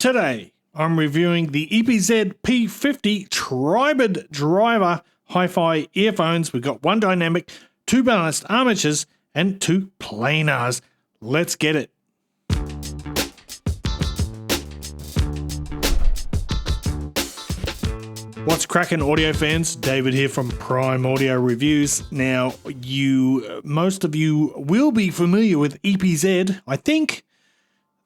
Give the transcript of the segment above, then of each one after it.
Today, I'm reviewing the EPZ P50 tribrid driver hi-fi earphones. We've got one dynamic, two balanced armatures, and two planars. Let's get it. What's cracking, audio fans? David here from Prime Audio Reviews. Now, most of you will be familiar with EPZ. I think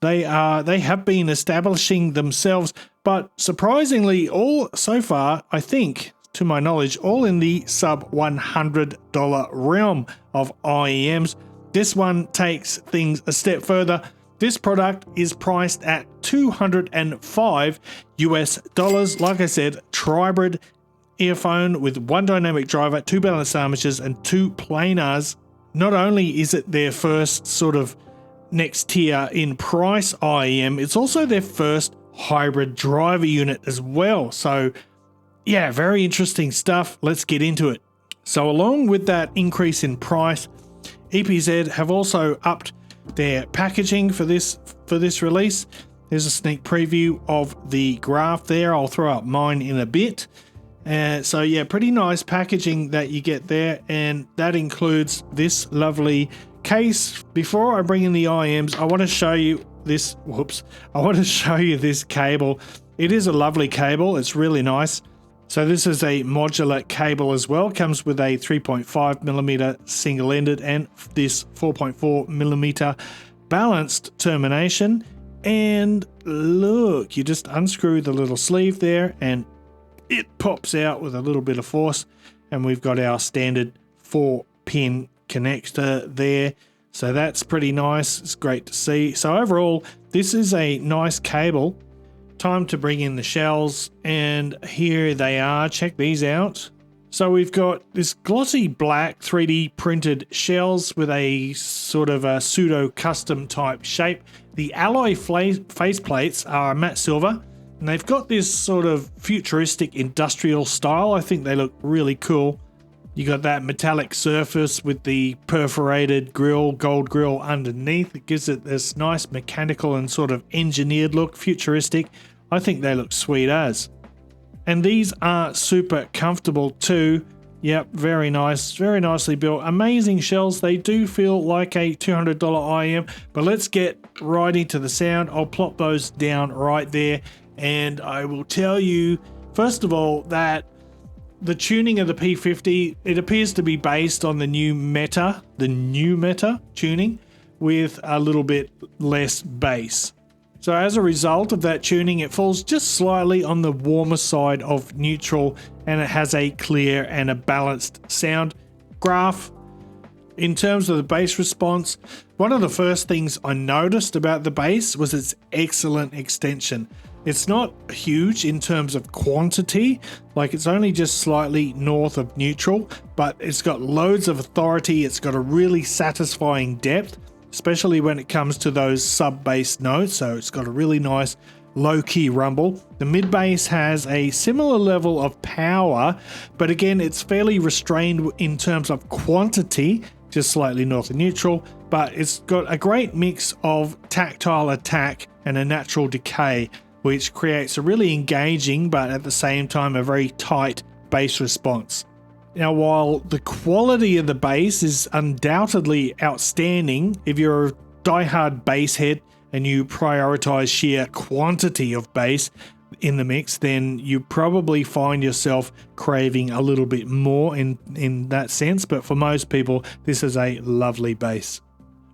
they have been establishing themselves, but surprisingly, all so far, I think, to my knowledge, all in the sub $100 realm of IEMs. This one takes things a step further. This product is priced at $205 US. Like I said, tribrid earphone with one dynamic driver, two balanced armatures, and two planars. Not only is it their first sort of next tier in price IEM, it's also their first hybrid driver unit as well. So yeah, very interesting stuff. Let's get into it. So along with that increase in price, EPZ have also upped their packaging for this release. There's a sneak preview of the graph there. I'll throw up mine in a bit. So yeah, pretty nice packaging that you get there, and that includes this lovely case. Before I bring in the IEMs, I want to show you this. I want to show you this cable. It is a lovely cable. It's really nice. So this is a modular cable as well. Comes with a 3.5mm single-ended and this 4.4mm balanced termination. And look, you just unscrew the little sleeve there and it pops out with a little bit of force. And we've got our standard 4-pin connector there. So that's pretty nice. It's great to see. So overall, this is a nice cable. Time to bring in the shells, and here they are. Check these out. So we've got this glossy black 3D printed shells with a sort of a pseudo custom type shape. The alloy face plates are matte silver, and they've got this sort of futuristic industrial style. I think they look really cool. You got that metallic surface with the perforated grill, gold grill underneath. It gives it this nice mechanical and sort of engineered look, futuristic. I think they look sweet as. And these are super comfortable too. Yep, very nice, very nicely built. Amazing shells. They do feel like a $200 IEM, but let's get right into the sound. I'll plop those down right there, and I will tell you, first of all, that the tuning of the P50, it appears to be based on the new meta tuning with a little bit less bass. So as a result of that tuning, it falls just slightly on the warmer side of neutral, and it has a clear and a balanced sound graph. In terms of the bass response, one of the first things I noticed about the bass was its excellent extension. It's not huge in terms of quantity, like it's only just slightly north of neutral, but it's got loads of authority. It's got a really satisfying depth, especially when it comes to those sub-bass notes. So it's got a really nice low-key rumble. The mid-bass has a similar level of power, but again, it's fairly restrained in terms of quantity, just slightly north of neutral, but it's got a great mix of tactile attack and a natural decay, which creates a really engaging, but at the same time, a very tight bass response. Now, while the quality of the bass is undoubtedly outstanding, if you're a diehard bass head and you prioritize sheer quantity of bass in the mix, then you probably find yourself craving a little bit more in that sense. But for most people, this is a lovely bass.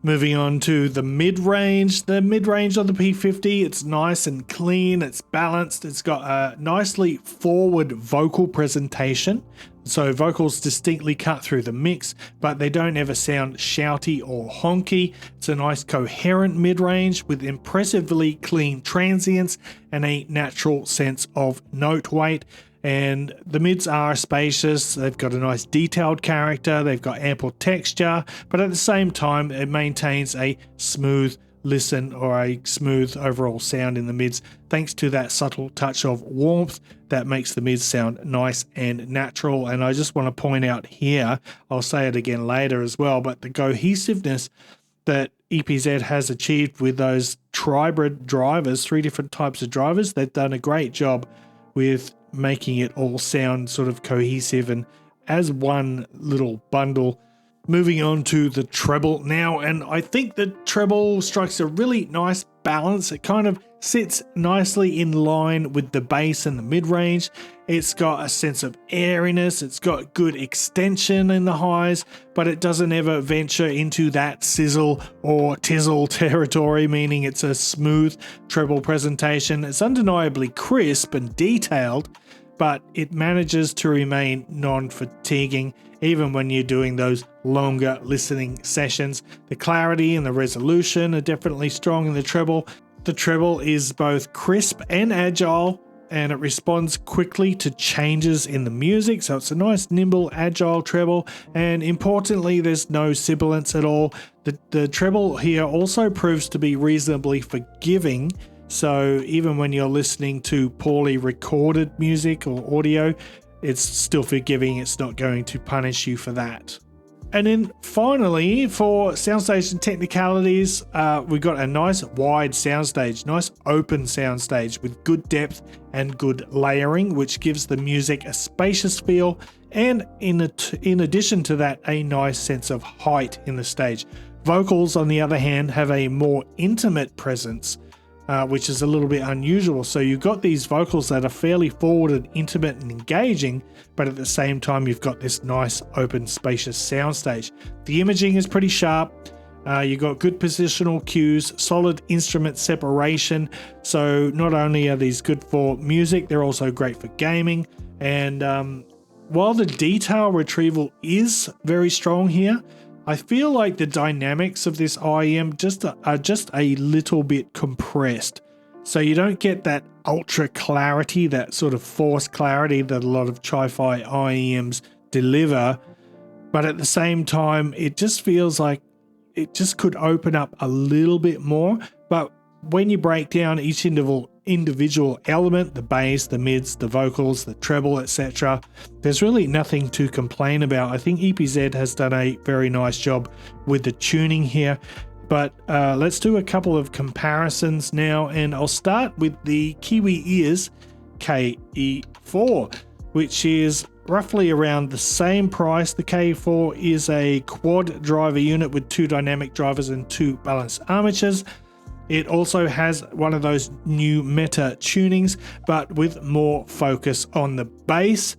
Moving on to the mid-range. The mid-range of the P50, it's nice and clean, it's balanced, it's got a nicely forward vocal presentation. So vocals distinctly cut through the mix, but they don't ever sound shouty or honky. It's a nice coherent mid-range with impressively clean transients and a natural sense of note weight. And the mids are spacious, they've got a nice detailed character, they've got ample texture, but at the same time it maintains a smooth listen or a smooth overall sound in the mids, thanks to that subtle touch of warmth that makes the mids sound nice and natural. And I just want to point out here, I'll say it again later as well, but the cohesiveness that EPZ has achieved with those tribrid drivers, 3 different types of drivers. They've done a great job with making it all sound sort of cohesive and as one little bundle. Moving on to the treble now, and I think the treble strikes a really nice balance. It kind of sits nicely in line with the bass and the mid-range. It's got a sense of airiness, it's got good extension in the highs, but it doesn't ever venture into that sizzle or tizzle territory, meaning it's a smooth treble presentation. It's undeniably crisp and detailed, but it manages to remain non-fatiguing even when you're doing those longer listening sessions. The clarity and the resolution are definitely strong in the treble. The treble is both crisp and agile, and it responds quickly to changes in the music, so it's a nice, nimble, agile treble, and importantly, there's no sibilance at all. The treble here also proves to be reasonably forgiving, so even when you're listening to poorly recorded music or audio, it's still forgiving. It's not going to punish you for that. And then finally, for soundstage and technicalities, we got a nice wide soundstage, nice open soundstage with good depth and good layering, which gives the music a spacious feel, and in addition to that, a nice sense of height in the stage. Vocals, on the other hand, have a more intimate presence, which is a little bit unusual. So you've got these vocals that are fairly forward and intimate and engaging, but at the same time you've got this nice open spacious soundstage. The imaging is pretty sharp. You've got good positional cues, solid instrument separation. So not only are these good for music, they're also great for gaming. And while the detail retrieval is very strong here, I feel like the dynamics of this IEM are just a little bit compressed. So you don't get that ultra clarity, that sort of forced clarity that a lot of Chi-Fi IEMs deliver. But at the same time, it just feels like it just could open up a little bit more. But when you break down each individual element, the bass, the mids, the vocals, the treble, etc., there's really nothing to complain about. I think EPZ has done a very nice job with the tuning here. But let's do a couple of comparisons now, and I'll start with the Kiwi Ears KE4, which is roughly around the same price. The KE4 is a quad driver unit with 2 dynamic drivers and 2 balanced armatures. It also has one of those new meta tunings, but with more focus on the bass,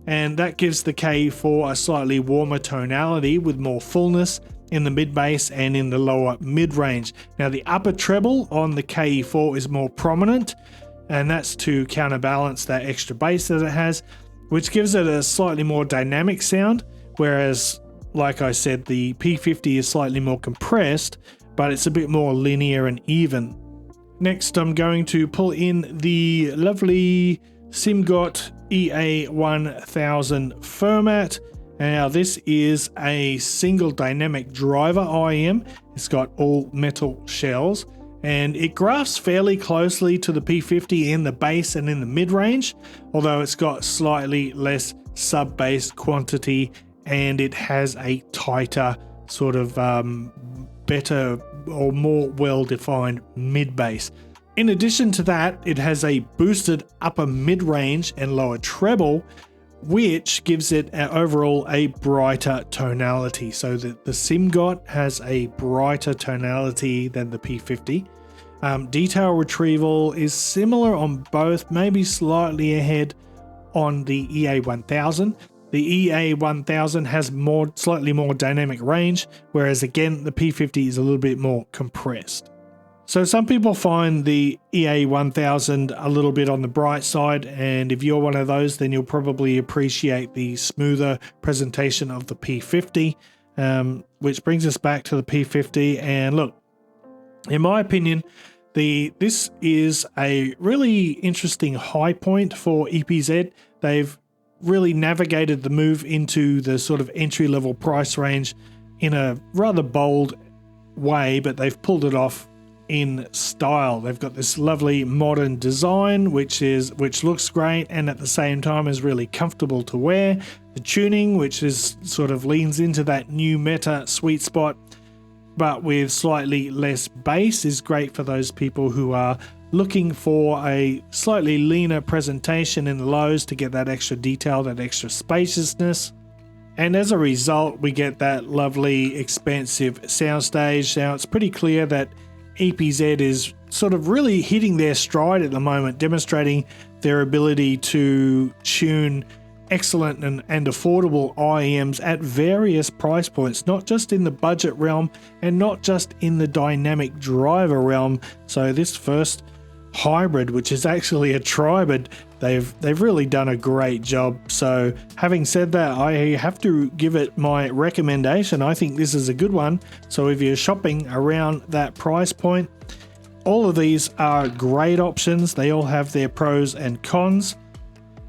and that gives the KE4 a slightly warmer tonality with more fullness in the mid bass and in the lower mid range. Now the upper treble on the KE4 is more prominent, and that's to counterbalance that extra bass that it has, which gives it a slightly more dynamic sound, whereas, like I said, the P50 is slightly more compressed, but it's a bit more linear and even. Next, I'm going to pull in the lovely SIMGOT EA1000 Format. Now, this is a single dynamic driver IEM. It's got all metal shells, and it graphs fairly closely to the P50 in the bass and in the mid-range, although it's got slightly less sub-bass quantity, and it has a tighter sort of better or more well-defined mid-bass. In addition to that, it has a boosted upper mid-range and lower treble, which gives it overall a brighter tonality. So the SIMGOT has a brighter tonality than the P50. Detail retrieval is similar on both, maybe slightly ahead on the EA1000. The EA1000 has slightly more dynamic range, whereas again, the P50 is a little bit more compressed. So some people find the EA1000 a little bit on the bright side, and if you're one of those, then you'll probably appreciate the smoother presentation of the P50, which brings us back to the P50. And look, in my opinion, this is a really interesting high point for EPZ. They've really navigated the move into the sort of entry-level price range in a rather bold way, but they've pulled it off in style. They've got this lovely modern design, which looks great and at the same time is really comfortable to wear. The tuning, which is sort of leans into that new meta sweet spot. but with slightly less bass is great for those people who are looking for a slightly leaner presentation in the lows to get that extra detail, that extra spaciousness. And as a result, we get that lovely expansive soundstage. Now it's pretty clear that EPZ is sort of really hitting their stride at the moment, demonstrating their ability to tune excellent and affordable IEMs at various price points, not just in the budget realm and not just in the dynamic driver realm. So this first hybrid, which is actually a tribrid, they've really done a great job. So having said that, I have to give it my recommendation. I think this is a good one. So if you're shopping around that price point, all of these are great options. They all have their pros and cons,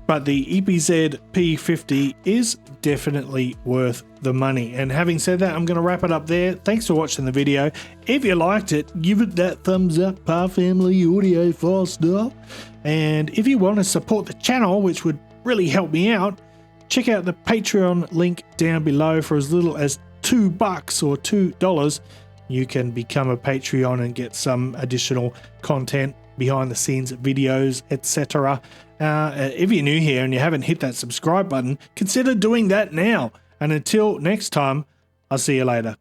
but the EPZ P50 is definitely worth the money. And having said that, I'm going to wrap it up there. Thanks for watching the video. If you liked it, give it that thumbs up, Par Family Audio 4-star. And if you want to support the channel, which would really help me out, check out the Patreon link down below. For as little as $2 or $2, you can become a Patreon and get some additional content, behind the scenes videos, etc. If you're new here and you haven't hit that subscribe button, consider doing that now. And until next time, I'll see you later.